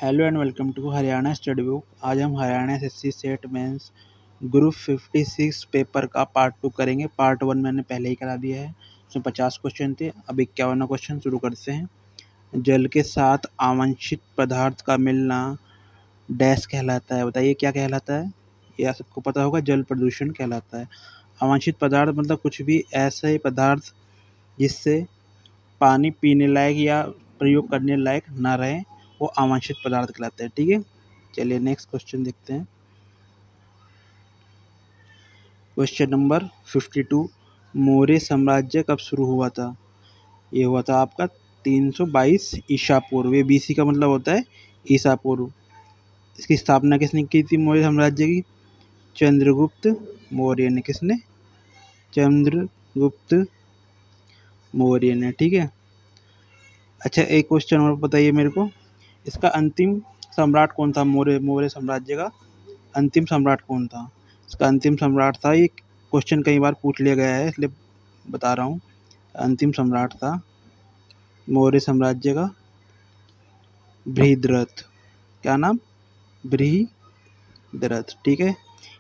Hello and welcome to Haryana study book. आज हम Haryana SSC CET mains group 56 paper का part 2 करेंगे। पार्ट 1 मैंने पहले ही करा दिया है, उसमें 50 क्वेश्चन थे। अब 51वां क्वेश्चन शुरू करते हैं। जल के साथ आवांशित पदार्थ का मिलना डैश कहलाता है। बताइए क्या कहलाता है? ये आप सबको पता होगा, जल प्रदूषण कहलाता है। अवांछित पदार्थ मतलब कुछ भी ऐसे पदार्थ जिससे पानी पीने लायक या प्रयोग करने लायक ना रहे, वो अवांछित पदार्थ कहलाते हैं। ठीक है, चलिए नेक्स्ट क्वेश्चन देखते हैं। क्वेश्चन नंबर 52, मौर्य साम्राज्य कब शुरू हुआ था? ये हुआ था आपका 322 ईसा पूर्व। ये बीसी का मतलब होता है ईसा पूर्व। इसकी स्थापना किसने की थी मौर्य साम्राज्य की? चंद्रगुप्त मौर्य ने। किसने? चंद्रगुप्त मौर्य ने। ठीक है, अच्छा एक क्वेश्चन और बताइए मेरे को, इसका अंतिम सम्राट कौन था? मौर्य साम्राज्य का अंतिम सम्राट कौन था? इसका अंतिम सम्राट था, ये क्वेश्चन कई बार पूछ लिया गया है इसलिए बता रहा हूँ। अंतिम सम्राट था मौर्य साम्राज्य का बृहद्रथ। क्या नाम? बृहद्रथ। ठीक है,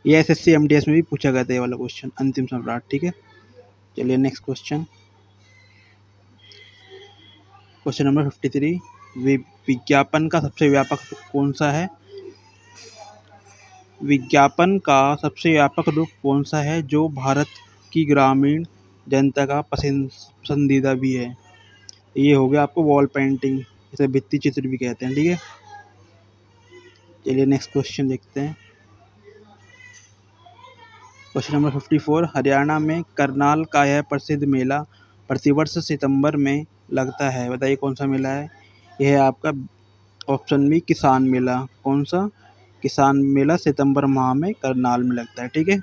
ये एसएससी एमटीएस में भी पूछा गया था ये वाला क्वेश्चन, अंतिम सम्राट। ठीक है, चलिए नेक्स्ट क्वेश्चन। क्वेश्चन नंबर 53, विज्ञापन का सबसे व्यापक कौन सा है? विज्ञापन का सबसे व्यापक रूप कौन सा है जो भारत की ग्रामीण जनता का पसंदीदा भी है? ये हो गया आपको वॉल पेंटिंग, इसे भित्ति चित्र भी कहते हैं। ठीक है, चलिए नेक्स्ट क्वेश्चन देखते हैं। क्वेश्चन नंबर 54, हरियाणा में करनाल का यह प्रसिद्ध मेला प्रतिवर्ष सितंबर में लगता है। बताइए कौन सा मेला है? यह है आपका ऑप्शन बी, किसान मेला। कौन सा? किसान मेला सितंबर माह में करनाल में लगता है। ठीक है,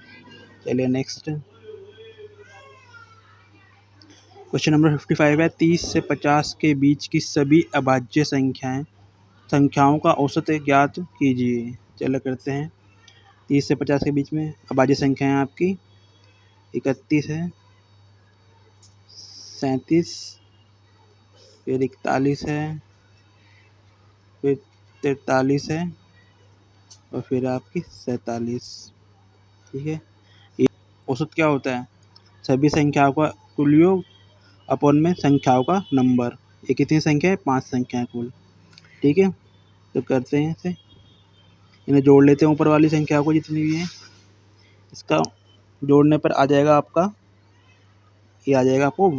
चलिए नेक्स्ट। क्वेश्चन नंबर 55 है, 30 से 50 के बीच की सभी अभाज्य संख्याओं का औसत ज्ञात कीजिए। चलो करते हैं। 30 से 50 के बीच में अभाज्य संख्याएं आपकी 31 है, 37, फिर 41 है, फिर 43 है और फिर आपकी 47। ठीक है, ये औसत क्या होता है? सभी संख्याओं का कुल योग अपॉन में संख्याओं का नंबर। ये कितनी संख्या है? 5 संख्या है कुल। ठीक है, तो करते हैं इसे, इन्हें जोड़ लेते हैं ऊपर वाली संख्याओं को जितनी भी हैं। इसका जोड़ने पर आ जाएगा आपका, ये आ जाएगा आपको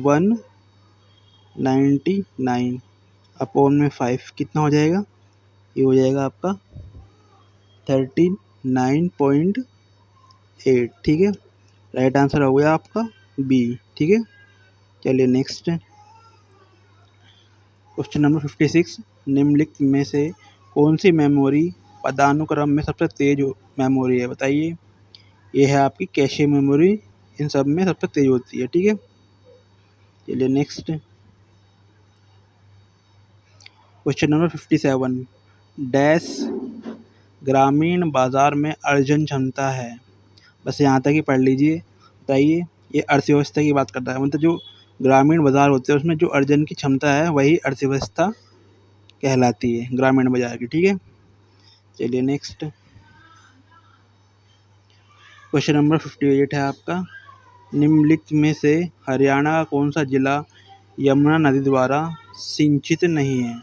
199 अपॉन में 5 कितना हो जाएगा? ये हो जाएगा आपका 39.8। ठीक है, राइट आंसर हो गया आपका बी। ठीक है, चलिए नेक्स्ट। क्वेश्चन नंबर 56, निम्नलिखित में से कौन सी मेमोरी पदानुक्रम में सबसे तेज मेमोरी है? बताइए। ये है आपकी कैशे मेमोरी, इन सब में सबसे तेज होती है। ठीक है, चलिए नेक्स्ट। क्वेश्चन नंबर 57, डैश ग्रामीण बाजार में अर्जन क्षमता है। बस यहाँ तक ही पढ़ लीजिए। बताइए, ये अर्थव्यवस्था की बात करता है, मतलब जो ग्रामीण बाजार होते हैं उसमें जो अर्जन की क्षमता है वही अर्थव्यवस्था कहलाती है, ग्रामीण बाजार की। ठीक है, चलिए नेक्स्ट। क्वेश्चन नंबर 58 है आपका, निम्नलिखित में से हरियाणा का कौन सा जिला यमुना नदी द्वारा सिंचित नहीं है?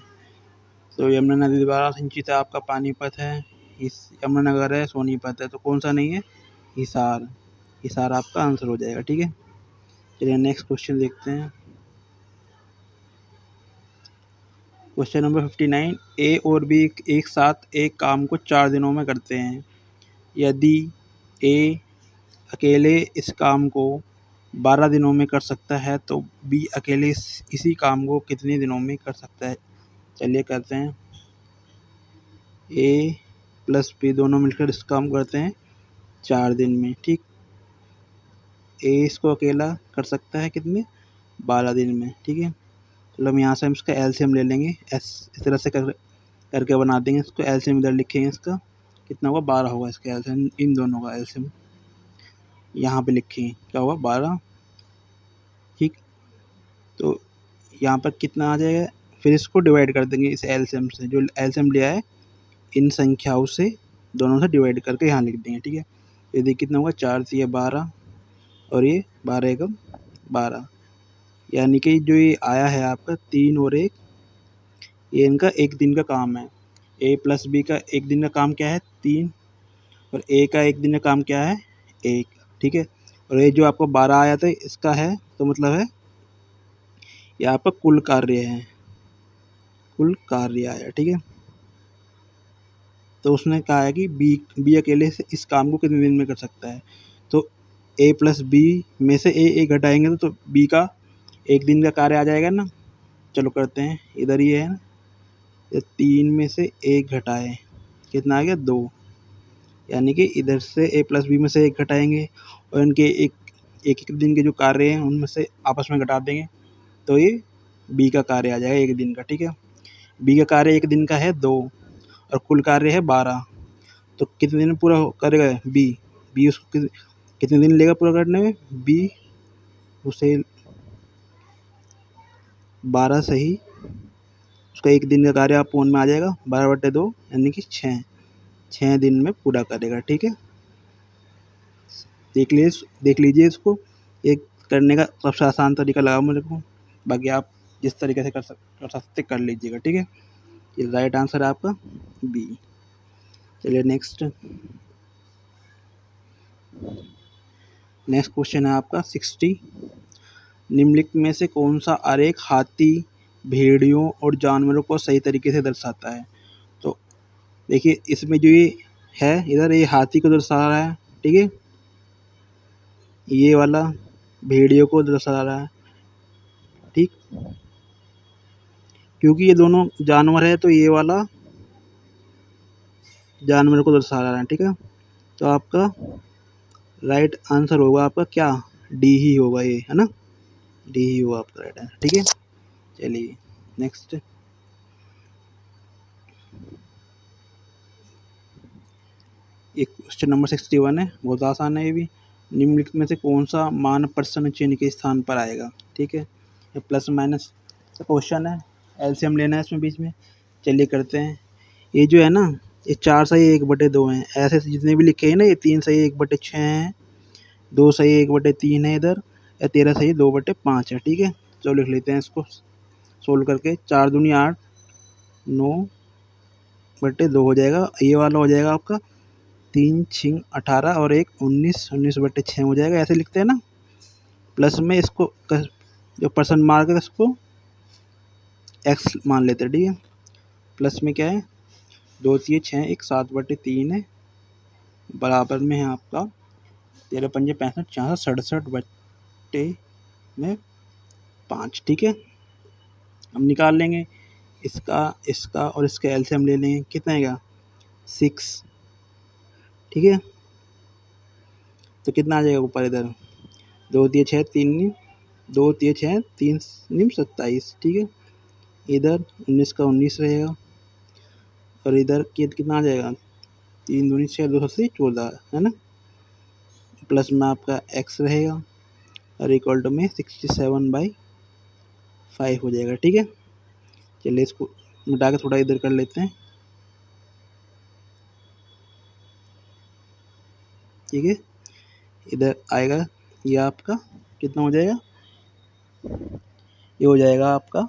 तो यमुना नदी द्वारा सिंचित है आपका पानीपत है, इस यमुनानगर है, सोनीपत है। तो कौन सा नहीं है? हिसार। हिसार आपका आंसर हो जाएगा। ठीक है, चलिए नेक्स्ट क्वेश्चन देखते हैं। क्वेश्चन नंबर 59, ए और बी एक साथ एक काम को 4 दिनों में करते हैं। यदि ए अकेले इस काम को 12 दिनों में कर सकता है तो बी अकेले इसी काम को कितने दिनों में कर सकता है? चलिए करते हैं। ए प्लस बी दोनों मिलकर इस काम करते हैं 4 दिन में। ठीक, ए इसको अकेला कर सकता है कितने? 12 दिन में। ठीक है, चलो हम यहाँ से हम इसका एलसीएम ले लेंगे। इस तरह से करके बना देंगे इसको। एलसीएम इधर लिखेंगे, इसका कितना होगा? 12 होगा इसका एलसीएम, इन दोनों का एलसीएम यहाँ पे लिखेंगे, क्या होगा? 12। ठीक, तो यहाँ पर कितना आ जाएगा? फिर इसको डिवाइड कर देंगे इस एलसीएम से, जो एलसीएम लिया है इन संख्याओं से दोनों से डिवाइड करके यहाँ लिख देंगे, ठीक है। ये देखिए कितना होगा, 4 से 12 और ये 12 एकम 12, यानी कि जो ये आया है आपका 3 और 1, ये इनका एक दिन का काम है। a प्लस बी का एक दिन का काम क्या है, 3, और a का एक दिन का काम क्या है, 1, ठीक है। और ये जो आपको 12 आया था इसका है, तो मतलब है ये आपका कुल कार्य है, कुल कार्य आया, ठीक है। तो उसने कहा है कि बी अकेले से इस काम को कितने दिन में कर सकता है। तो a प्लस बी में से a घटाएंगे तो b का एक दिन का कार्य आ जाएगा ना। चलो करते हैं, इधर ये है ना, 3 में से 1 घटाए कितना आ गया, 2, यानी कि इधर से a प्लस बी में से 1 घटाएंगे और इनके एक दिन के जो कार्य हैं उनमें से आपस में घटा देंगे, तो ये b का कार्य आ जाएगा एक दिन का, ठीक है। b का कार्य एक दिन का है 2 और कुल कार्य है 12, तो कितने दिन में पूरा करेगा b उसको कितने दिन लेगा पूरा करने में, b उसे 12 से ही उसका एक दिन का कार्य आप फोन में आ जाएगा, 12/2 यानी कि 6 दिन में पूरा करेगा, ठीक है। देख लीजिए इसको, ये करने का सबसे आसान तरीका लगा मेरे को, बाकी आप जिस तरीके से कर सकते कर लीजिएगा, ठीक है। ये राइट आंसर है आपका बी। चलिए नेक्स्ट क्वेश्चन है आपका 60। निम्नलिखित में से कौन सा आरेख हाथी, भेड़ियों और जानवरों को सही तरीके से दर्शाता है। तो देखिए इसमें जो ये है, इधर ये हाथी को दर्शा रहा है, ठीक है, ये वाला भेड़ियों को दर्शा रहा है, ठीक, क्योंकि ये दोनों जानवर है तो ये वाला जानवर को दर्शा रहा है, ठीक है। तो आपका राइट आंसर होगा आपका क्या, डी ही होगा, ये है ना, डी ही होगा आपका राइट आंसर, ठीक है। चलिए नेक्स्ट एक क्वेश्चन नंबर 61 है, बहुत आसान है ये भी। निम्नलिखित में से कौन सा मान प्रश्न चिन्ह के स्थान पर आएगा, ठीक है। ये प्लस माइनस का क्वेश्चन है, एलसीएम लेना है इसमें बीच में। चलिए करते हैं। ये जो है ना, ये 4 सही 1/2 हैं, ऐसे जितने भी लिखे हैं ना, ये 3 सही 1/6 हैं, 2 सही 1/3 है इधर, या 13 सही 2/5 है, ठीक है। चलो लिख लेते हैं इसको सोल्व करके। 4 दूनी 8, 9/2 हो जाएगा, ये वाला हो जाएगा आपका 3 6 18 और 1 19, 19/6 हो जाएगा, ऐसे लिखते हैं ना। प्लस में इसको जो परसेंट मार कर इसको x मान लेते हैं, ठीक है। प्लस में क्या है, 2 3 6 1 7/3 है, बराबर में है आपका 13 5 65 66 67/5, ठीक है। हम निकाल लेंगे इसका और इसका एलसीएम ले लेंगे, कितना आएगा 6, ठीक है। तो कितना आ जाएगा ऊपर, इधर 2 3 6 3 2 3 6 3 27, ठीक है। इधर 19 का 19 रहेगा और इधर कितना आ जाएगा, 3 दूनी 6 2 से 14 है ना। प्लस में आपका x रहेगा और इक्वल टू में 67/5 हो जाएगा, ठीक है। चलिए इसको मिटा के थोड़ा इधर कर लेते हैं, ठीक है। इधर आएगा ये आपका कितना हो जाएगा, ये हो जाएगा आपका,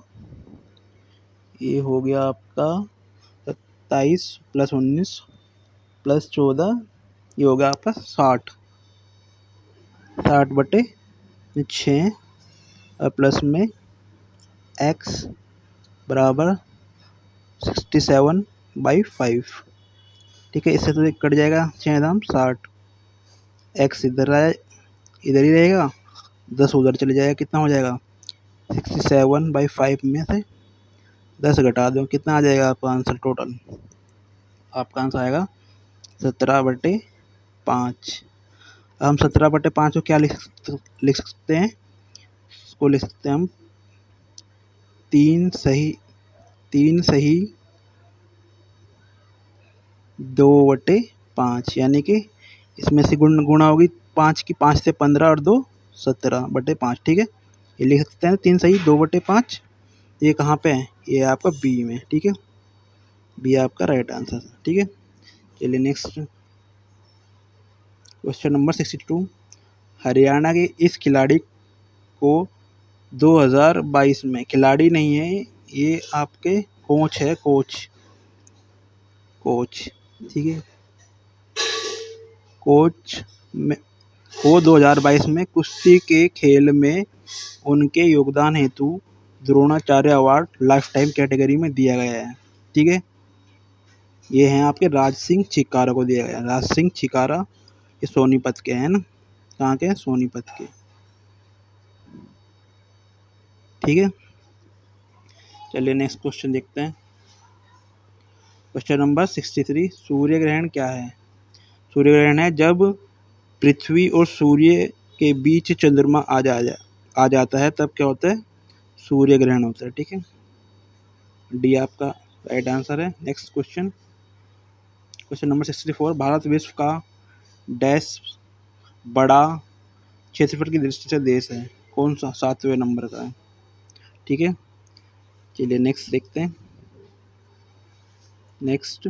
ये हो गया आपका 27 + 19 + 14, ये होगा आपका 60/6 और प्लस में x बराबर 67/5, ठीक है। इससे तो कट जाएगा 6 दाम 60, x इधर ही रहेगा, 10 उधर चले जाएगा, कितना हो जाएगा 67/5 में से 10 घटा दो, कितना आ जाएगा आपका आंसर टोटल, आपका आंसर आएगा 17/5। हम 17/5 को क्या लिख सकते हैं, इसको लिख सकते हैं हम 3 सही 2/5, यानी कि इसमें से गुणा होगी 5 की, 5 से 15 और 2 17/5, ठीक है। ये लिख सकते हैं 3 सही 2/5, ये कहाँ पे है, ये आपका बी में, ठीक है। बी आपका राइट आंसर, ठीक है। चलिए नेक्स्ट क्वेश्चन नंबर 62। हरियाणा के इस खिलाड़ी को 2022 में, खिलाड़ी नहीं है ये आपके कोच है, कोच, ठीक है। कोच में को 2022 में कुश्ती के खेल में उनके योगदान हेतु Dronacharya award life time category में दिया गया है, ठीक है। ये हैं आपके राज सिंह छिकारा को दिया गया। राज सिंह छिकारा ये सोनीपत के हैं ना, कहाँ के हैं, सोनीपत के, ठीक है। चलिए नेक्स्ट क्वेश्चन देखते हैं। Question number 63। सूर्य ग्रहण क्या है? सूर्य ग्रहण है जब पृथ्वी और सूर्य के बीच चंद्रमा आ जाता है, तब क्या होता है, सूर्य ग्रहण होता है, ठीक है। डी आपका राइट आंसर है। Next question, question number 64। Bharat विश्व का डैश बड़ा क्षेत्रफल की दृष्टि से देश है, कौन सा? 7वें नंबर का है, ठीक है। चलिए नेक्स्ट देखते हैं। Next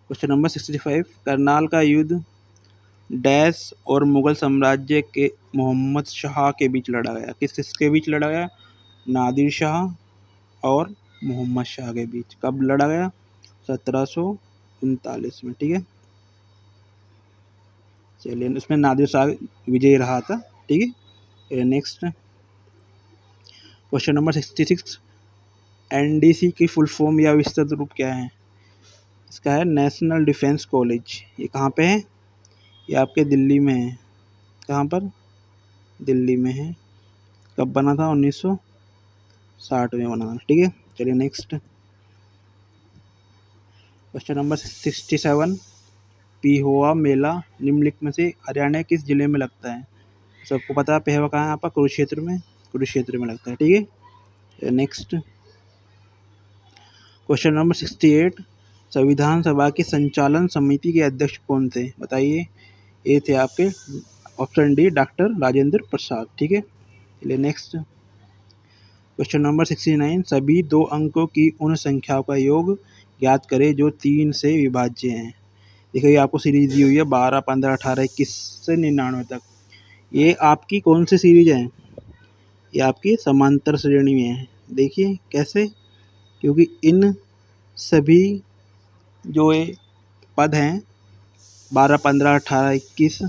question number 65। करनाल का युद्ध डैश और मुगल साम्राज्य के मोहम्मद शाह के बीच लड़ा गया, किसके बीच लड़ा गया? नादिर शाह और मोहम्मद शाह के बीच। कब लड़ा गया? 1739 में, ठीक है। चलिए इसमें नादिर शाह विजयी रहा था, ठीक है। Next question number 66। एनडीसी की फुल फॉर्म या विस्तृत रूप क्या है? इसका है नेशनल डिफेंस कॉलेज। ये कहाँ पे है? ये आपके दिल्ली में है। कहाँ पर? दिल्ली में है। कब बना था? 1960 में बना था, ठीक है। चलिए नेक्स्ट क्वेश्चन नंबर 67। पिहोवा मेला निम्नलिखित में से हरियाणा किस जिले में लगता है? सबको पता है पिहोवा कहाँ है आपका? कुरुक्षेत्र में, कुरुक्षेत्र में लगता है, ठीक है। Next question number 68। संविधान सभा की संचालन समिति के अध्यक्ष कौन थे? बताइए। ये थे आपके option D doctor Rajendra Prasad, ठीक है। चलिए नेक्स्ट क्वेश्चन नंबर 69। सभी 2 अंकों की उन संख्याओं का योग ज्ञात करें जो 3 से विभाज्य हैं। देखिए आपको सीरीज दी हुई है 12, 15, 18, 21 से 99 तक। ये आपकी कौन सी सीरीज है? ये आपकी समांतर श्रेणी में है। देखिए कैसे, क्योंकि इन सभी जो ये पद हैं 12, 15, 18, 21,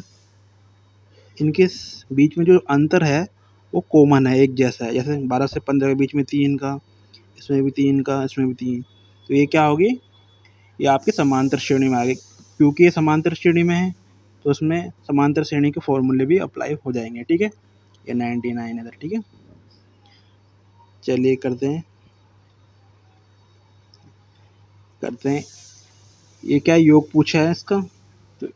इनके बीच में जो अंतर है वो कॉमन है, एक जैसा है। जैसे 12 से 15 के बीच में 3 का, इसमें भी 3 का, इसमें भी 3, तो ये क्या होगी? ये आपके समांतर श्रेणी में आ गई। क्योंकि ये समांतर श्रेणी में है तो उसमें समांतर श्रेणी के फॉर्मूले भी अप्लाई हो जाएंगे, ठीक है। ये 99 है, ठीक है। चलिए करते हैं ये क्या योग पूछा है इसका, तो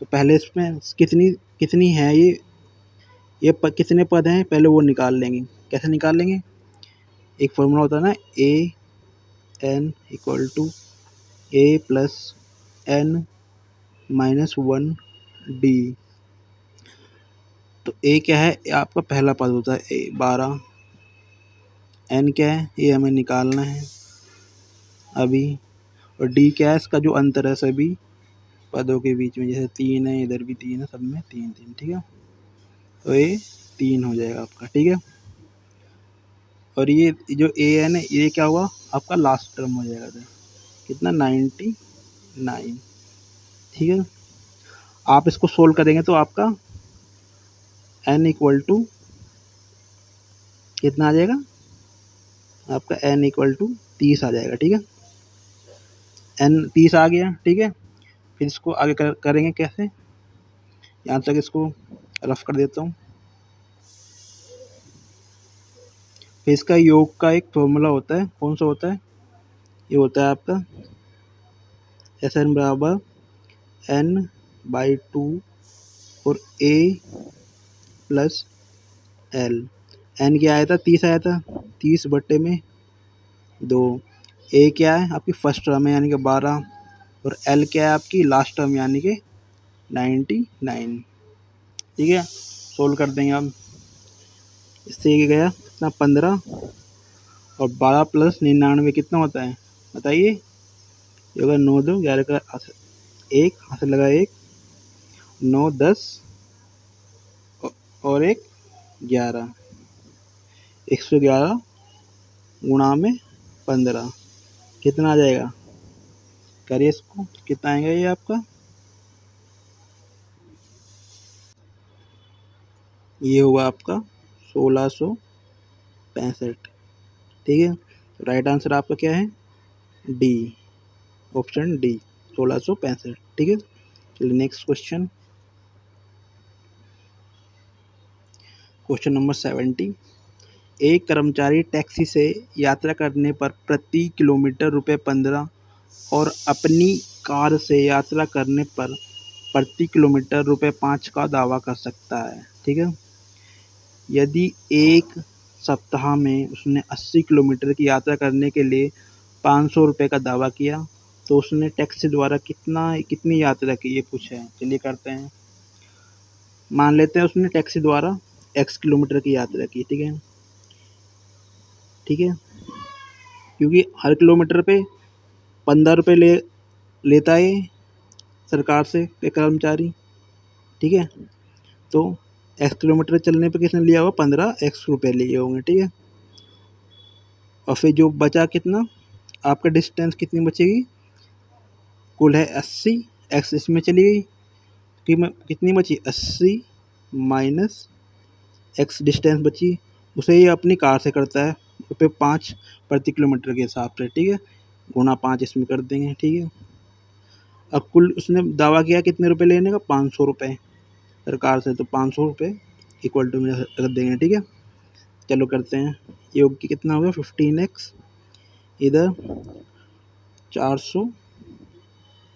पहले इसमें कितनी है कितने पद हैं पहले वो निकाल लेंगे। कैसे निकाल लेंगे? एक फॉर्मूला होता है ना, A N equal to A plus N minus 1 D. तो ए क्या है? आपका पहला पद होता है ए 12। एन क्या है? ये हमें निकालना है अभी। और डी क्या है? इसका जो अंतर है सभी पदों के बीच में, जैसे 3 है, इधर भी 3 है, सब में 3 3, ठीक है। तो ये 3 हो जाएगा आपका, ठीक है। और ये जो ए एन है ये क्या हुआ? आपका लास्ट टर्म हो जाएगा। कितना? 99, ठीक है। आप इसको सोल्व करेंगे तो आपका n इक्वल टू कितना आ जाएगा? आपका n इक्वल टू 30 आ जाएगा, ठीक है। n 30 आ गया, ठीक है। फिर इसको आगे करेंगे कैसे? यहाँ तक इसको रफ कर देता हूँ। फिर इसका योग का एक फॉर्मूला होता है, कौन सा होता है? ये होता है आपका SN बराबर n/2 और a प्लस l। n क्या आया था? 30 आया था, 30/2। a क्या है? आपकी फर्स्ट टर्म है यानी कि 12, और l क्या है? आपकी लास्ट टर्म यानी कि 99, ठीक है। सोल्व कर देंगे हम। इससे ये गया इतना 15 और 12 प्लस 99 कितना होता है बताइए। ये होगा 9 2 11 का 1 हाथ से लगा 1, 9 10 और 1 11, 111 गुणा में 15 कितना आ जाएगा। करिए इसको, कितना आएगा ये आपका, ये होगा आपका 1665। ठीक है, राइट आंसर आपका क्या है, डी, ऑप्शन डी 1665। ठीक है, चलिए नेक्स्ट क्वेश्चन, क्वेश्चन नंबर 70। एक कर्मचारी टैक्सी से यात्रा करने पर प्रति किलोमीटर रुपये 15 और अपनी कार से यात्रा करने पर प्रति किलोमीटर रुपये 5 का दावा कर सकता है। ठीक है, यदि एक सप्ताह में उसने 80 किलोमीटर की यात्रा करने के लिए 500 रुपये का दावा किया तो उसने टैक्सी द्वारा कितनी यात्रा की, ये पूछा है। चलिए करते हैं, मान लेते हैं उसने टैक्सी द्वारा x किलोमीटर की यात्रा की। ठीक है, ठीक है, क्योंकि हर किलोमीटर पे 15 रुपये लेता है सरकार से कर्मचारी। ठीक है, तो x किलोमीटर चलने पे किसने लिया होगा, 15x रुपये लिए होंगे। ठीक है, और फिर जो बचा कितना, आपका डिस्टेंस कितनी बचेगी, कुल है 80, x इसमें चली गई, कितनी बची 80 माइनस x डिस्टेंस बची, उसे ये अपनी कार से करता है रुपये 5 प्रति किलोमीटर के हिसाब से। ठीक है, गुणा 5 इसमें कर देंगे। ठीक है, अब कुल उसने दावा किया कितने रुपए लेने का, 500 रुपये सरकार से, तो 500 रुपये इक्वल टू में रख देंगे। ठीक है, चलो करते हैं, योग की कितना होगा 15x, इधर 400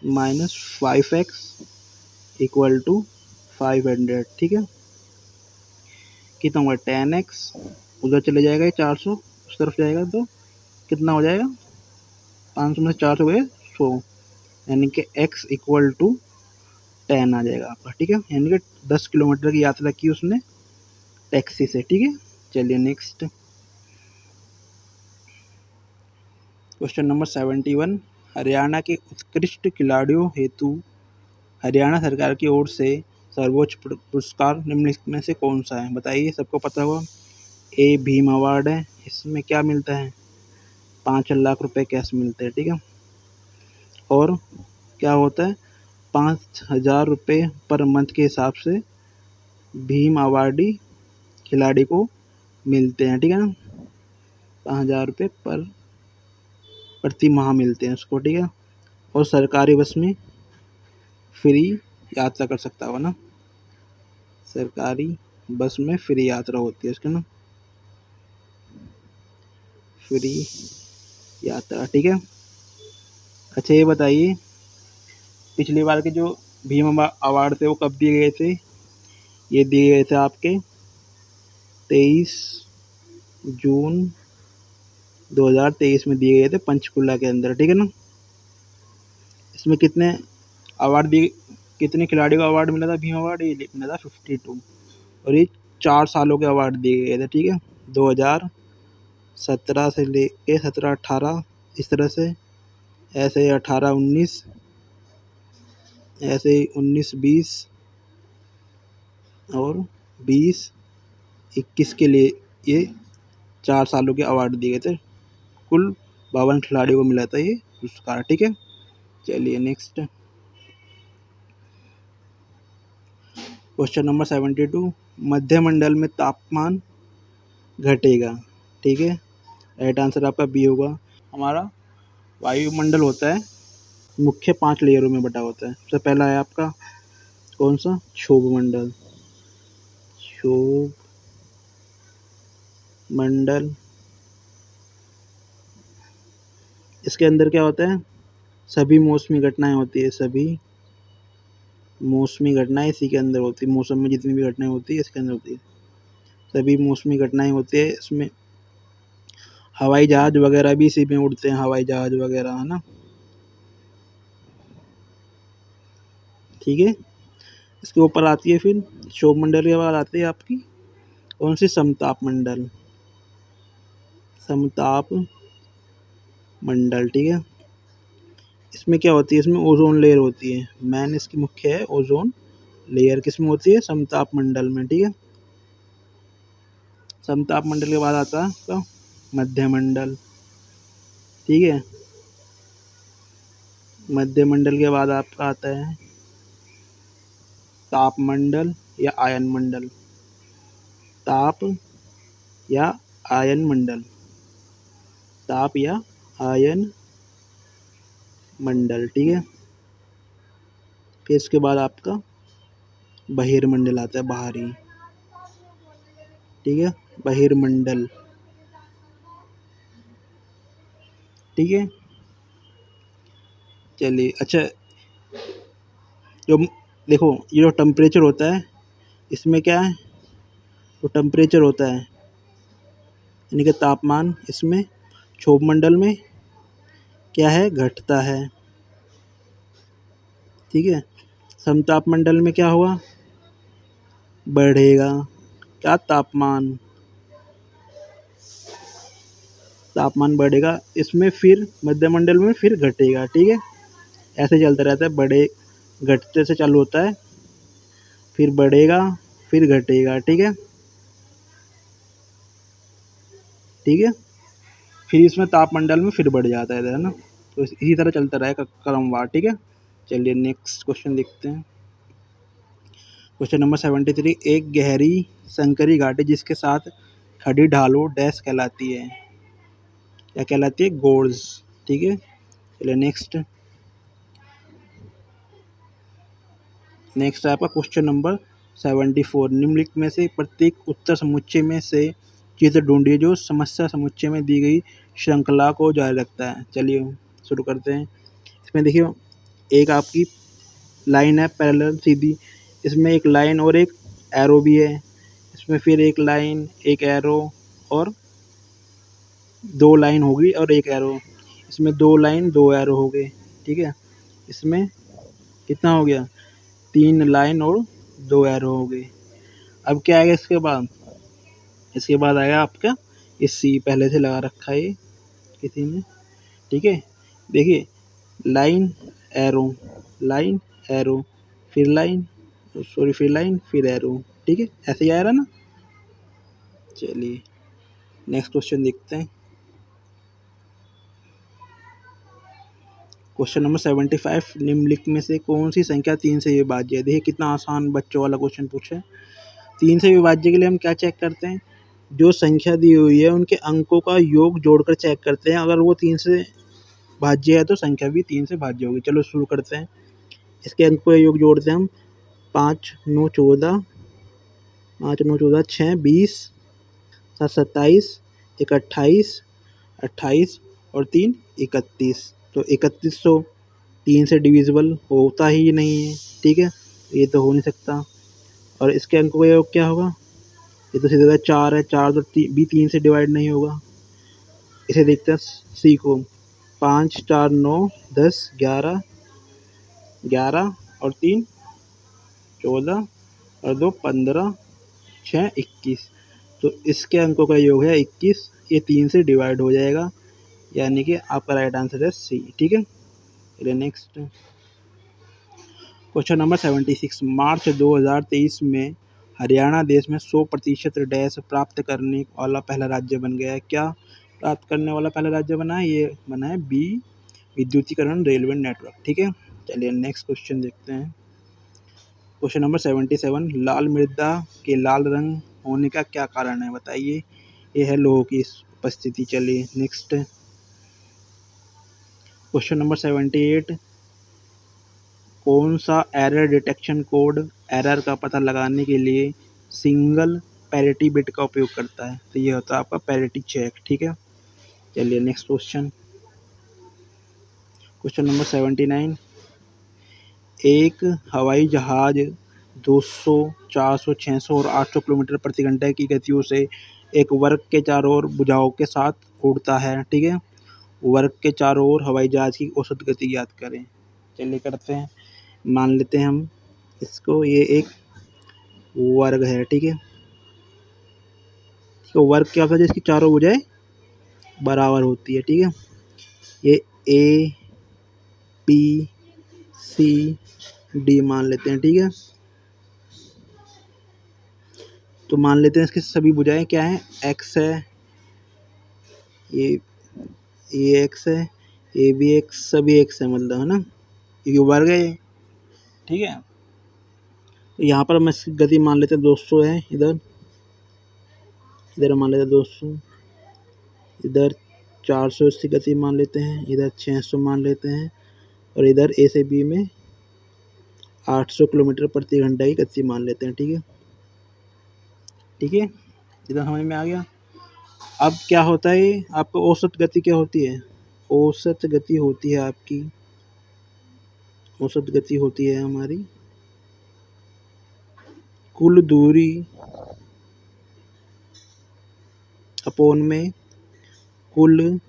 माइनस 5x इक्वल टू 500। ठीक है, कितना होगा 10x, उधर चले जाएगा ये 400 उस तरफ जाएगा तो कितना हो जाएगा, 500 में 400 गए 100, यानी कि x इक्वल टू 10 आ जाएगा आपका। ठीक है, यानी कि 10 किलोमीटर की यात्रा की उसने टैक्सी से। ठीक है, चलिए नेक्स्ट क्वेश्चन नंबर 71। हरियाणा के उत्कृष्ट खिलाड़ियों हेतु हरियाणा सरकार की ओर से सर्वोच्च पुरस्कार निम्नलिखित में से कौन सा है, बताइए। सबको पता होगा, ए भीम अवार्ड है, इसमें क्या मिलता है, 5 लाख रुपए कैश मिलते हैं। ठीक है, और क्या होता है, 5,000 रुपये पर मंथ के हिसाब से भीम अवार्डी खिलाड़ी को मिलते हैं। ठीक है ना, 5,000 रुपये प्रति माह मिलते हैं उसको। ठीक है, और सरकारी बस में फ्री यात्रा कर सकता हो ना, सरकारी बस में फ्री यात्रा होती है उसके ना, फ्री यात्रा। ठीक है, अच्छा ये बताइए, पिछली बार के जो भीम अवार्ड थे वो कब दिए गए थे, ये दिए गए थे आपके 23 जून 2023 में दिए गए थे पंचकुला के अंदर। ठीक है ना, इसमें कितने अवार्ड दिए, कितने खिलाड़ियों को अवार्ड मिला था भीम अवार्ड, ये मिला था 52, और ये 4 सालों के अवार्ड दिए गए थे। ठीक है, 2017 से लेके 17-18 इस तरह से, ऐसे 18-19, ऐसे 19-20 और 20-21 के लिए ये 4 सालों के अवार्ड दिए गए थे। कुल 52 खिलाड़ियों को मिला था ये पुरस्कार। ठीक है, चलिए नेक्स्ट क्वेश्चन नंबर 72। मध्यमंडल में तापमान घटेगा। ठीक है, राइट आंसर आपका बी होगा। हमारा वायुमंडल होता है मुख्य 5 लेयरों में बटा होता है। सबसे पहला है आपका कौन सा, क्षोभ मंडल, क्षोभ मंडल, इसके अंदर क्या होता है, सभी मौसमी घटनाएं होती है, सभी मौसमी घटनाएं इसी के अंदर होती है, मौसम में जितनी भी घटनाएं होती है इसके अंदर होती है, सभी मौसमी घटनाएं होती है। इसमें हवाई जहाज वगैरह भी इसी में उड़ते हैं, हवाई जहाज वगैरह, है ना। ठीक है, इसके ऊपर आती है फिर क्षोभ मंडल के बाद आती है आपकी कौन सी, समताप मंडल, समताप मंडल, ठीक है। इसमें क्या होती है, इसमें ओजोन लेयर होती है, मेन इसकी मुख्य है ओजोन लेयर, किसमें होती है, समताप मंडल में, ठीक है। समताप मंडल के बाद आता है तो मध्य मंडल, ठीक है। मध्य मंडल के बाद आपका आता है ताप मंडल या आयन मंडल, ताप या आयन मंडल, ताप या आयन मंडल, ठीक है। फिर इसके बाद आपका बहिर्मंडल आता है, बाहरी, ठीक है, बहिर्मंडल, ठीक है। चलिए अच्छा, जो देखो ये जो टेम्परेचर होता है इसमें क्या है, तो टेम्परेचर होता है यानी कि तापमान, इसमें क्षोभ मंडल में क्या है, घटता है, ठीक है। समताप मंडल में क्या हुआ, बढ़ेगा, क्या, तापमान, तापमान बढ़ेगा, इसमें फिर मध्य मंडल में फिर घटेगा, ठीक है। ऐसे चलता रहता है, बढ़े घटते से चालू होता है, फिर बढ़ेगा, फिर घटेगा, ठीक है, ठीक है। फिर इसमें तापमंडल में फिर बढ़ जाता है ना, तो इसी तरह चलता रहेगा क्रमवार, ठीक है। चलिए नेक्स्ट क्वेश्चन देखते हैं। क्वेश्चन नंबर 73, एक गहरी संकरी घाटी जिसके साथ खड़ी ढालों डैश कहलाती है, क्या कहलाती है, गोर्ज, ठीक है। चलिए नेक्स्ट है आपका क्वेश्चन नंबर 74, निम्नलिखित में से प्रत्येक उत्तर समुच्चय में से चित्र ढूंढिए जो समस्या समुच्चय में दी गई श्रृंखला को जारी रखता है। चलिए शुरू करते हैं। इसमें देखिए एक आपकी लाइन है पैरेलल सीधी, इसमें एक लाइन और एक एरो भी है, इसमें फिर एक लाइन एक एरो और दो लाइन होगी और एक एरो, इसमें दो लाइन दो एरो हो गए, ठीक है। इसमें कितना हो गया, तीन लाइन और दो एरो हो गए। अब क्या आएगा इसके बाद, इसके बाद आएगा आपका ये सी, पहले से लगा रखा है ये किसी ने, ठीक है। देखिए लाइन लाइन एरो फिर लाइन, सॉरी फिर लाइन फिर एरो, ठीक है, ऐसे ही आ रहा ना। चलिए नेक्स्ट क्वेश्चन देखते हैं। क्वेश्चन नंबर 75, निम्नलिखित में से कौन सी संख्या 3 से विभाज्य है। देखिए कितना आसान बच्चों वाला क्वेश्चन पूछा है। 3 से विभाज्य के लिए हम क्या चेक करते हैं, जो संख्या दी हुई है उनके अंकों का योग जोड़कर चेक करते हैं, अगर वो 3 से भाज्य है तो संख्या भी 3 से भाज्य होगी। चलो शुरू करते हैं, इसके अंक का योग जोड़ते हैं हम, 5 9 14, 5 9 14 6 20 7 27 1 28 28 और 3 31, तो 3100 3 से डिविजिबल होता ही नहीं है, ठीक है, ये तो हो नहीं सकता। और इसके अंकों का योग क्या होगा, ये तो सीधा 4 है, 4 तो भी 3 से डिवाइड नहीं होगा। इसे देखते हैं सी को, 5 4 9 10 11 11 और 3 14 और 2 15 6 21, तो इसके अंकों का योग है 21, ये 3 से डिवाइड हो जाएगा, यानी कि आपका राइट आंसर है सी, ठीक है। चलिए नेक्स्ट क्वेश्चन नंबर 76, मार्च 2023 में हरियाणा देश में 100% डैश प्राप्त करने वाला पहला राज्य बन गया है। क्या प्राप्त करने वाला पहला राज्य बना है, ये बना है बी, विद्युतीकरण रेलवे नेटवर्क, ठीक है। चलिए नेक्स्ट क्वेश्चन देखते हैं। क्वेश्चन नंबर 77, लाल मृदा के लाल रंग होने का क्या कारण है, बताइए। ये है लोगों की उपस्थिति। चलिए नेक्स्ट क्वेश्चन नंबर 78, कौन सा एरर डिटेक्शन कोड एरर का पता लगाने के लिए सिंगल पैरिटी बिट का उपयोग करता है, तो ये होता है आपका पैरिटी चेक, ठीक है। चलिए नेक्स्ट क्वेश्चन नंबर 79, एक हवाई जहाज 200 400 600 और 800 किलोमीटर प्रति घंटे की गतियों से एक वर्ग के चारों ओर भुजाओं के साथ उड़ता है, ठीक है। वर्ग के चारों ओर हवाई जहाज की औसत गति याद करें। चलिए करते हैं, मान लेते हैं हम इसको, ये एक वर्ग है, ठीक है। तो वर्ग क्या होता है, जिसकी चारों भुजाएं बराबर होती है, ठीक है। ये ए बी सी डी मान लेते हैं, ठीक है। तो मान लेते हैं इसकी सभी भुजाएं क्या है, एक्स है, ये एक्स है, ये भी एक्स, सभी एक्स है, मतलब है ना, क्योंकि वर्ग है ये, ठीक है। तो यहाँ पर हम इसकी गति मान लेते हैं 200 है, इधर मान लेते हैं 200, इधर 400 इसकी गति मान लेते हैं, इधर 600 मान लेते हैं, और इधर ए से बी में 800 किलोमीटर प्रति घंटा की गति मान लेते हैं, ठीक है। ठीक है, इधर समझ में आ गया। अब क्या होता है, आपको औसत गति क्या होती है, औसत गति होती है आपकी, औसत गति होती है हमारी कुल दूरी अपॉन में कुल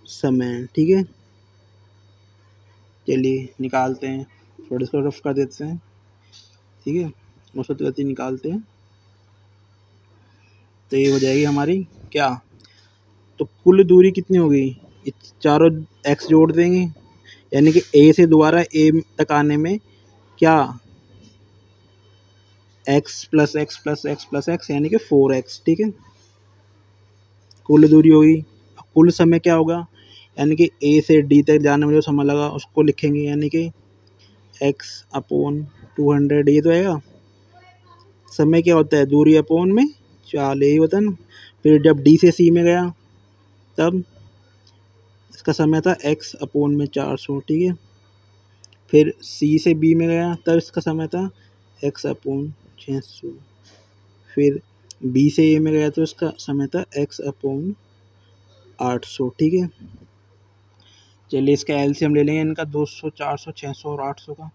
समय, ठीक है। चलिए निकालते हैं, थोड़ा इसको रफ कर देते हैं, ठीक है। औसत गति निकालते हैं तो ये हो जाएगी हमारी क्या, तो कुल दूरी कितनी हो गई, चारों एक्स जोड़ देंगे, यानी कि ए से दोबारा ए तक आने में क्या, x plus x plus x plus x, यानी कि 4x, ठीक है। कुल दूरी होगी, कुल समय क्या होगा, यानी कि ए से डी तक जाने में जो समय लगा उसको लिखेंगे, यानी कि x अपॉन 200, ये तो आएगा। समय क्या होता है, दूरी अपॉन में चाल, यही होता है ना। फिर जब डी से सी में गया तब इसका समय था x अपॉन में 400, ठीक है। फिर सी से बी में गया तब इसका समय था x अपॉन 600। फिर बी से ए में गया तो इसका समय था x अपॉन 800, ठीक है। चलिए इसका एलसीएम ले लेंगे इनका, 200 400 600 और 800 का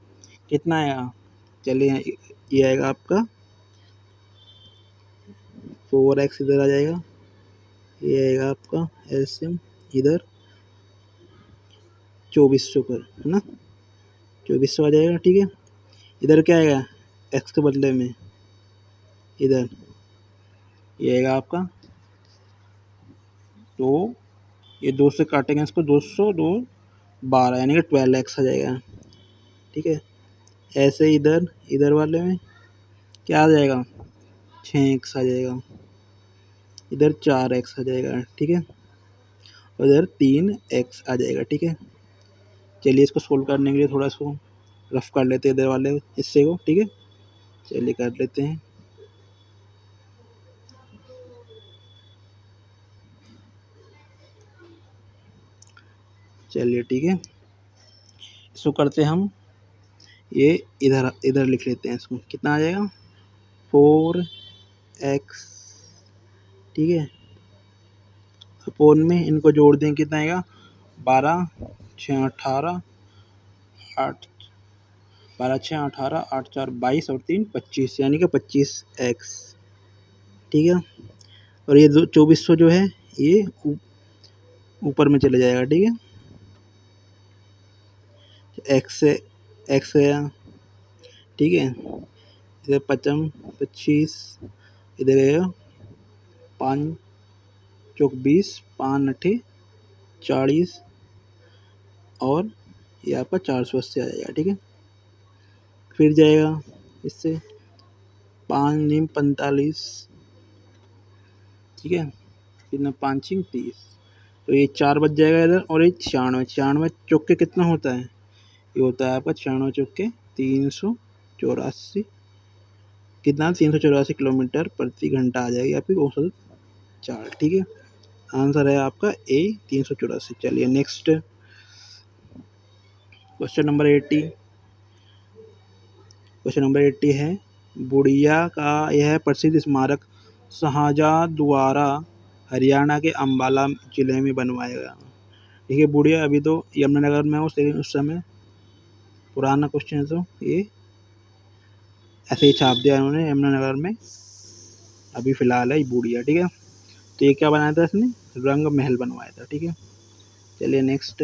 कितना आएगा, चलिए ये आएगा आपका 4x, इधर आ जाएगा, ये आएगा आपका एलसीएम इधर 2400 पर, है ना, 2400 आ जाएगा, ठीक है। इधर क्या आएगा, x के बदले में इधर ये आएगा आपका, तो ये 2 से काटेंगे इसको, 200 2 12, यानी कि 12x आ जाएगा, ठीक है। ऐसे इधर वाले में क्या आ जाएगा, 6x आ जाएगा, इधर 4x आ जाएगा, ठीक है, और इधर 3x आ जाएगा, ठीक है। चलिए इसको सोल्व करने के लिए थोड़ा इसको रफ कर लेते हैं इधर वाले हिस्से को, ठीक है। चलिए कर लेते हैं, चलिए ठीक है, इसको करते हैं हम, ये इधर लिख लेते हैं, इसको कितना आ जाएगा 4x, ठीक है, अपॉन में इनको जोड़ दें, कितना आएगा 12 6 18 8 12 6 18 8 4 22 और 3 25, यानी कि 25x, ठीक है। और ये 2400 जो है ये ऊपर में चले जाएगा, ठीक है। एक्स से एक्स गया, ठीक है, इधर 25, इधर गया 5 चौक 20, 5 अट्ठे 40, और ये आपका 480 आ जाएगा, ठीक है। फिर जाएगा इससे 5 नीम 45, ठीक है, कितना 5 छिंग 30, तो ये 4 बच जाएगा इधर, और ये 96 चौक के कितना होता है, ये होता है आपका 96 चौक के 384, कितना 384 किलोमीटर प्रति घंटा आ जाएगी आपकी औसत चाल, ठीक है। आंसर है आपका ए 384। चलिए next question number 80, question number 80 है, बुढ़िया का यह प्रसिद्ध स्मारक शाहजहां द्वारा हरियाणा के अम्बाला जिले में बनवाया गया। देखिए बुढ़िया अभी तो यमुनानगर में हो, लेकिन उस समय पुराना क्वेश्चन है तो ये ऐसे ही छाप दिया उन्होंने, यमुनानगर में अभी फ़िलहाल है बुढ़िया, ठीक है। तो ये क्या बनाया था इसने, रंग महल बनवाया था, ठीक है। चलिए नेक्स्ट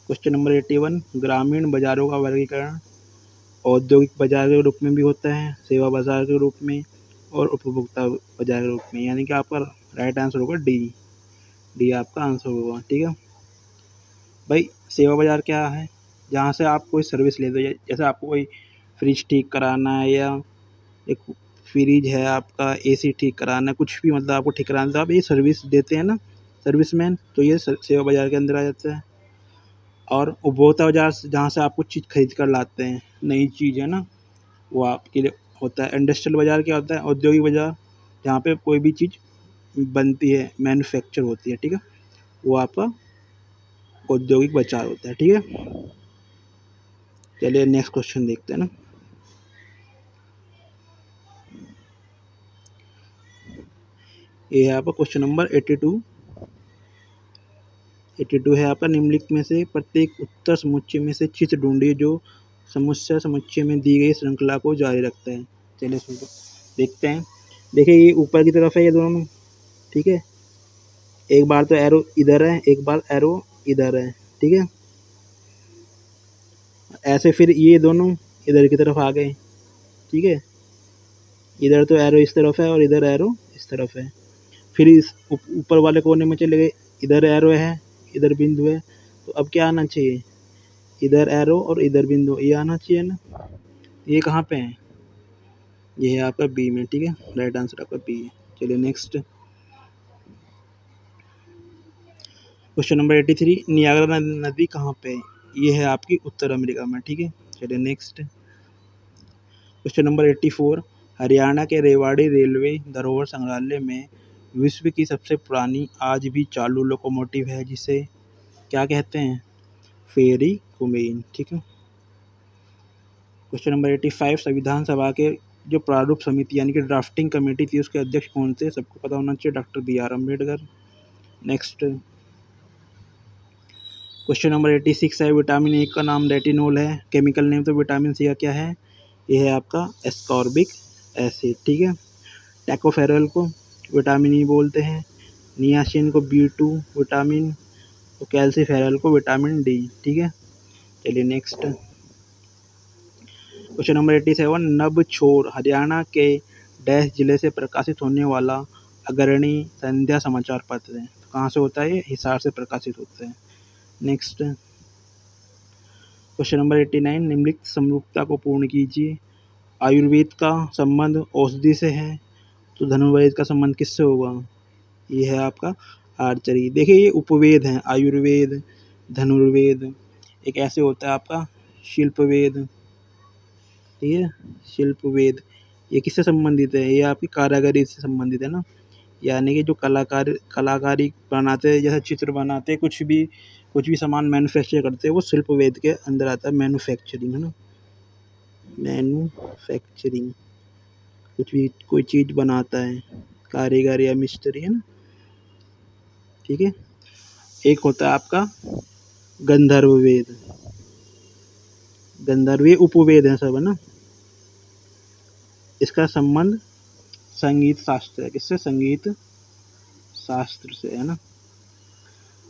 क्वेश्चन नंबर 81, ग्रामीण बाज़ारों का वर्गीकरण औद्योगिक बाज़ार के रूप में भी होता है, सेवा बाज़ार के रूप में, और उपभोक्ता बाज़ार के रूप में, यानी कि आपका राइट आंसर होगा डी, डी आपका आंसर होगा। ठीक है भाई। सेवा बाज़ार क्या है? जहाँ से आप कोई सर्विस लेते हो, जैसे आपको कोई फ्रिज ठीक कराना है या एक फ्रिज है आपका, एसी ठीक कराना है, कुछ भी मतलब आपको ठीक कराना है तो आप ये सर्विस देते हैं ना सर्विसमैन, तो ये सेवा बाज़ार के अंदर आ जाता है। और उपभोक्ता बाज़ार जहाँ से आप कुछ चीज़ खरीद कर लाते हैं, नई चीज़ है ना, वो आपके लिए होता है। इंडस्ट्रियल बाज़ार क्या होता है? औद्योगिक बाज़ार, जहाँ पे कोई भी चीज़ बनती है, मैन्युफैक्चर होती है। ठीक है, वो आपका औद्योगिक बाज़ार होता है। ठीक है, चलिए नेक्स्ट क्वेश्चन देखते हैं ना। ये है आपका क्वेश्चन नंबर 82 है आपका। निम्नलिखित में से प्रत्येक उत्तर समुच्चय में से चित्र ढूंढिए जो समस्या समुच्चय में दी गई श्रृंखला को जारी रखता है। चलिए इसको देखते हैं। देखिए ये ऊपर की तरफ है ये दोनों, ठीक है, एक बार तो एरो इधर है, एक बार एरो इधर है। ठीक है, ऐसे फिर ये दोनों इधर की तरफ आ गए। ठीक है, इधर तो एरो इस तरफ है और इधर एरो इस तरफ है। फिर इस ऊपर वाले कोने में चले गए, इधर एरो है, इधर बिंदु है, तो अब क्या आना चाहिए? इधर एरो और इधर बिंदु, ये आना चाहिए ना। ये कहाँ पे है? ये है आपका बी में। ठीक है, राइट आंसर आपका बी है। चलिए नेक्स्ट क्वेश्चन नंबर 83, नियाग्रा नदी कहाँ पे है? ये है आपकी उत्तर अमेरिका में। ठीक है, चलिए नेक्स्ट क्वेश्चन नंबर 84, हरियाणा के रेवाड़ी रेलवे धरोहर संग्रहालय में विश्व की सबसे पुरानी आज भी चालू लोकोमोटिव है जिसे क्या कहते हैं? फेरी कुमेन। ठीक है, क्वेश्चन नंबर 85, संविधान सभा के जो प्रारूप समिति यानी कि ड्राफ्टिंग कमेटी थी उसके अध्यक्ष कौन थे? सबको पता होना चाहिए, doctor B R Ambedkar. Next question number 86 है, विटामिन ए का नाम रेटिनोल है, केमिकल नेम तो विटामिन सी का क्या है? ये है आपका एस्कॉर्बिक एसिड। ठीक है, टैकोफेरल को विटामिन ई बोलते हैं, नियासिन को B2 विटामिन, तो कैल्सीफेरल को विटामिन डी। ठीक है, चलिए नेक्स्ट क्वेश्चन नंबर 87, नबछोर हरियाणा के डैश जिले से प्रकाशित होने वाला अग्रणी संध्या समाचार पत्र है। तो कहाँ से होता है? ये हिसार से प्रकाशित होता है। नेक्स्ट क्वेश्चन नंबर 89, निम्नलिखित समरूपता को पूर्ण कीजिए। आयुर्वेद का संबंध औषधि से है, तो धनुर्वेद का संबंध किससे होगा? ये है आपका आर्चरी। देखिए ये उपवेद हैं, आयुर्वेद, धनुर्वेद, एक ऐसे होता है आपका शिल्पवेद। ठीक है, शिल्पवेद ये किससे संबंधित है? ये आपकी कारागरी से संबंधित है ना, यानी कि जो कलाकारी बनाते हैं, जैसे चित्र बनाते हैं, कुछ भी सामान मैन्युफैक्चर करते हैं, वो शिल्पवेद के अंदर आता है। मैन्युफैक्चरिंग है ना, मैन्युफैक्चरिंग, कुछ भी कोई चीज़ बनाता है, कारीगर या मिस्त्री है ना। ठीक है, एक होता है आपका गंधर्ववेद, गंधर्वीय उपवेद है सब है ना। इसका संबंध संगीत शास्त्र है, किससे? संगीत शास्त्र से है ना।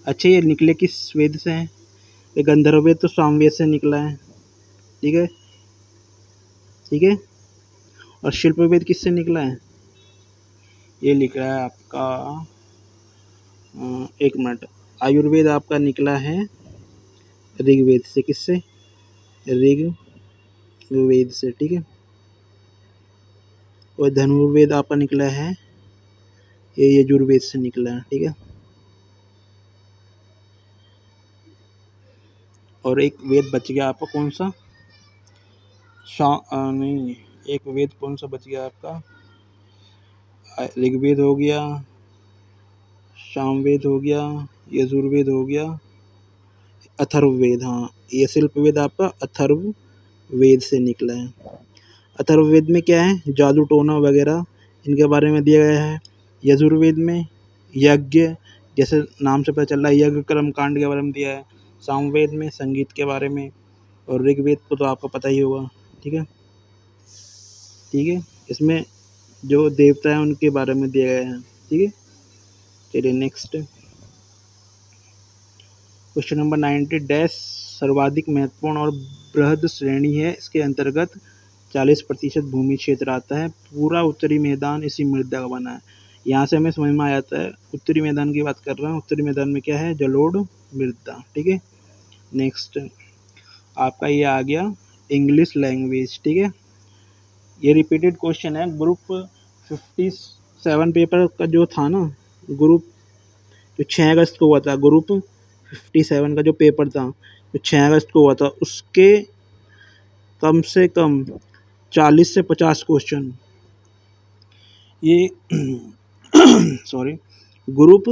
अच्छा ये निकले किस वेद से हैं? ये गंधर्ववेद तो सामवेद से निकला है। ठीक है, ठीक है, और शिल्पवेद किससे निकला है? ये लिख रहा है आपका एक मिनट, आयुर्वेद आपका निकला है ऋग्वेद से। किससे? ऋग्वेद से। ठीक है, और धनुर्वेद आपका निकला है ये यजुर्वेद से निकला है। ठीक है, और एक वेद बच गया आपका, कौन सा? नहीं, एक वेद कौन सा बच गया आपका? ऋग्वेद हो गया, सामवेद हो गया, यजुर्वेद हो गया, अथर्ववेद। हाँ, ये शिल्पवेद आपका अथर्ववेद से निकला है। अथर्ववेद में क्या है? जादू टोना वगैरह इनके बारे में दिया गया है। यजुर्वेद में यज्ञ, जैसे नाम से पता चल रहा है, यज्ञ कर्म कांड के बारे में दिया है। सामवेद में संगीत के बारे में, और ऋग्वेद को तो आपको पता ही होगा। ठीक है, ठीक है, इसमें जो देवता हैं उनके बारे में दिया गया है। ठीक है, चलिए नेक्स्ट क्वेश्चन नंबर 90, डैश सर्वाधिक महत्वपूर्ण और बृहद श्रेणी है, इसके अंतर्गत 40% भूमि क्षेत्र आता है, पूरा उत्तरी मैदान इसी मृदा का बना है। यहाँ से हमें समझ में आ जाता है। उत्तरी मैदान की बात कर रहा हूँ, उत्तरी मैदान में क्या है, जलोढ़ मृदा। ठीक है, नेक्स्ट आपका ये आ गया इंग्लिश लैंग्वेज। ठीक है, ये रिपीटेड क्वेश्चन है। ग्रुप 57 पेपर का जो था ना, ग्रुप जो 6 अगस्त को हुआ था, ग्रुप 57 का जो पेपर था, जो 6 अगस्त को हुआ था, उसके कम से कम 40 से 50 क्वेश्चन ये सॉरी ग्रुप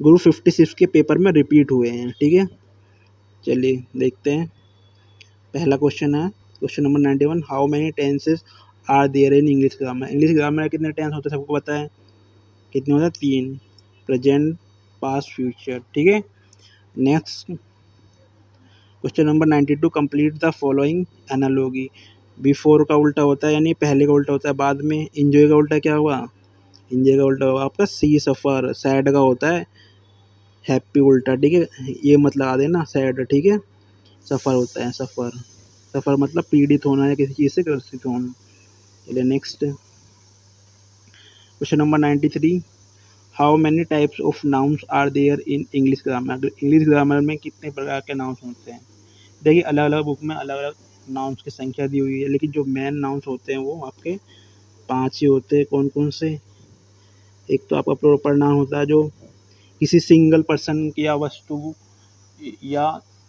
56 के पेपर में रिपीट हुए हैं। ठीक है, चलिए देखते हैं। पहला क्वेश्चन है question number 91, how many tenses are there in English grammar. English grammar में कितने टेंस होते हैं सबको पता है, कितने होते हैं, 3, प्रेजेंट, पास्ट, फ्यूचर। ठीक है, next question number 92, complete the following analogy. Before का उल्टा होता है यानी पहले का उल्टा होता है बाद में। इंजॉय का उल्टा क्या हुआ, इंजॉय का उल्टा होगा आपका सी सफ़र। सैड का होता है हैप्पी उल्टा। ठीक है, ये मत लगा देना सैड। ठीक है, सफ़र होता है सफ़र। सफ़र मतलब पीड़ित होना या किसी चीज़ से ग्रसित होना। चलिए next question number 93, how many types of nouns are there in English grammar. English grammar में कितने प्रकार के नाउन्स होते हैं। देखिए अलग अलग बुक में अलग अलग नाउन्स की संख्या दी हुई है, लेकिन जो मेन नाउन्स होते हैं वो आपके 5 ही होते हैं। कौन कौन से, एक तो आपका प्रॉपर नाउन होता है जो किसी सिंगल पर्सन की या वस्तु या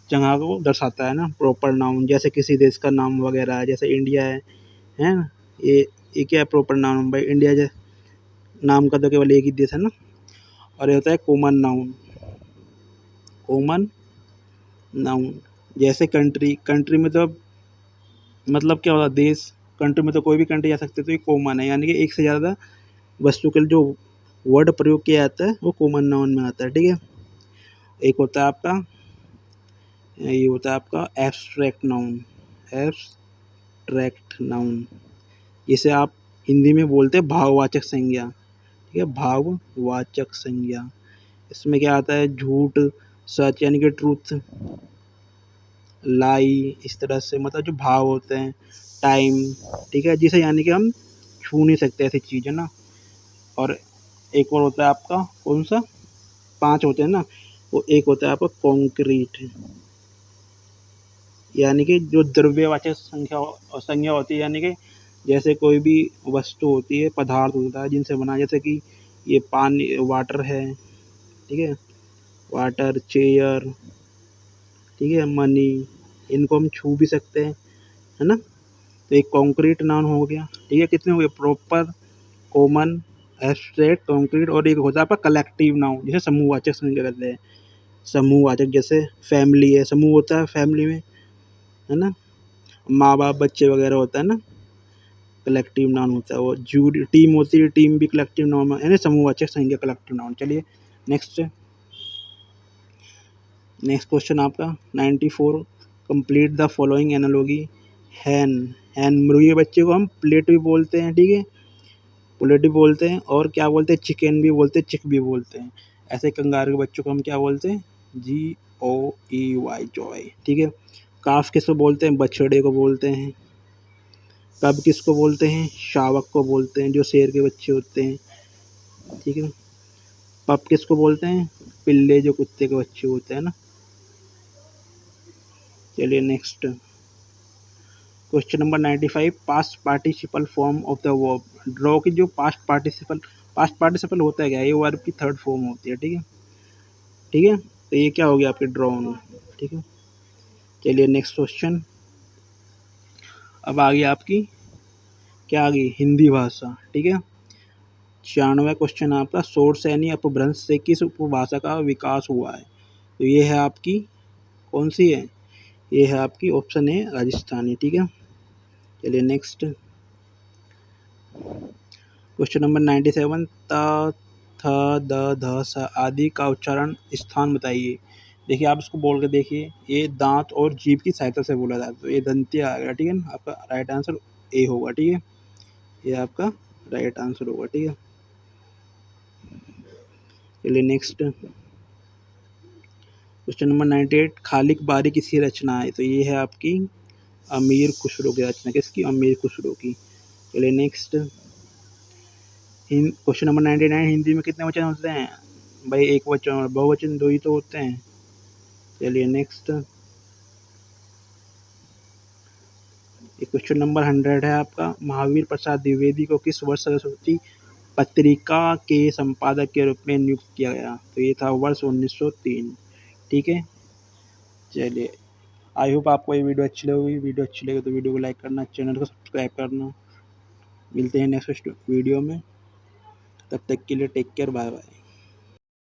जगह को दर्शाता है ना, प्रॉपर नाउन। जैसे किसी देश का नाम वगैरह है, जैसे इंडिया है ना, ये क्या है, प्रॉपर नाउन भाई। इंडिया नाम का तो केवल एक ही देश है ना। और ये होता है कॉमन नाउन। कॉमन नाउन जैसे कंट्री, कंट्री में तो मतलब क्या होता है, देश। कंट्री में तो कोई भी कंट्री जा सकते, तो ये कॉमन है, यानी कि एक से ज़्यादा वस्तु के लिए जो वर्ड प्रयोग किया जाता है वो कॉमन नाउन में आता है। ठीक है, एक होता है आपका, ये होता है आपका एब्स्ट्रैक्ट नाउन। एब्स्ट्रैक्ट नाउन, जिसे आप हिंदी में बोलते हैं भाववाचक संज्ञा। ठीक है, भाववाचक संज्ञा। इसमें क्या आता है, झूठ, सच यानी कि ट्रूथ, लाई, इस तरह से मतलब जो भाव होते हैं। टाइम, ठीक है, जिसे यानी कि हम छू नहीं सकते ऐसी चीज़ है ना। और एक और होता है आपका कौन सा, 5 होते हैं ना, वो एक होता है आपका कॉन्क्रीट, यानी कि जो द्रव्यवाचक संज्ञा होती है, यानी कि जैसे कोई भी वस्तु होती है, पदार्थ होता है जिनसे बना, जैसे कि ये पानी, वाटर है। ठीक है, वाटर, चेयर, ठीक है, मनी, इनको हम छू भी सकते हैं, है ना। तो एक कॉन्क्रीट नाउन हो गया। ठीक है, कितने हो गए, प्रॉपर, कॉमन, एब्स्ट्रैक्ट, कॉन्क्रीट, और एक होता है आपका कलेक्टिव नाउन, जिसे समूहवाचक संज्ञा कहते हैं। समूहवाचक जैसे फैमिली है, समूह होता है फैमिली में, है ना। माँ बाप, बच्चे वगैरह होता है ना, कलेक्टिव नाउन होता है वो। जूरी, टीम होती है, टीम भी कलेक्टिव नाउन है, यानी समूहवाचक संज्ञा कलेक्टिव नाउन। चलिए नेक्स्ट क्वेश्चन आपका 94, कंप्लीट द फॉलोइंग एनालॉजी। हैन मुर्गी के बच्चे को हम प्लेट भी बोलते हैं। ठीक है, पुलेट भी बोलते हैं, और क्या बोलते हैं, चिकन भी बोलते हैं, चिक भी बोलते हैं। ऐसे कंगारू के बच्चों को हम क्या बोलते हैं, GOEY, जॉय। ठीक है, काफ किसको बोलते हैं, बछड़े को बोलते हैं। कब किसको बोलते हैं, शावक को बोलते हैं, जो शेर के बच्चे होते हैं। ठीक है, पप किसको बोलते हैं, पिल्ले, जो कुत्ते के बच्चे होते हैं ना। चलिए next question number 95, past participle form of the verb. Draw की जो पास्ट पार्टिसिपल होता है क्या, ये वर्ब की थर्ड फॉर्म होती है। ठीक है, ठीक है, तो ये क्या हो गया आपके ड्रॉन। ठीक है, चलिए नेक्स्ट क्वेश्चन। अब आ गई आपकी क्या आ गई, हिंदी भाषा। ठीक है, 96वां क्वेश्चन आपका, सोर्स यानी अपभ्रंश से किस उपभाषा का विकास हुआ है। तो ये है आपकी कौन सी है, ये है आपकी ऑप्शन है राजस्थानी। ठीक है, चलिए नेक्स्ट क्वेश्चन नंबर 97, त, थ, द, ध, स आदि का उच्चारण स्थान बताइए। देखिए आप इसको बोल के देखिए, ये दांत और जीभ की सहायता से बोला जाता है, तो ये दंत्य आ गया। ठीक है ना, आपका राइट आंसर ए होगा। ठीक है, ये आपका राइट आंसर होगा। ठीक है, चलिए नेक्स्ट क्वेश्चन नंबर 98, खालिक बारी किसकी रचना है। तो ये है आपकी अमीर खुसरो की रचना, किसकी, अमीर खुसरो की। चलिए नेक्स्ट क्वेश्चन नंबर 99, हिंदी में कितने वचन होते हैं? भाई एक वचन और बहुवचन 2 ही तो होते हैं। चलिए नेक्स्ट, क्वेश्चन नंबर 100 है आपका, महावीर प्रसाद द्विवेदी को किस वर्ष सरस्वती पत्रिका के संपादक के रूप में नियुक्त किया गया? तो ये था वर्ष 1903। ठीक है, चलिए आई होप आपको ये वीडियो अच्छी लगी। वीडियो अच्छी लगे तो वीडियो को लाइक करना, चैनल को सब्सक्राइब करना। मिलते हैं नेक्स्ट वीडियो में, तब तक के लिए टेक केयर, बाय बाय।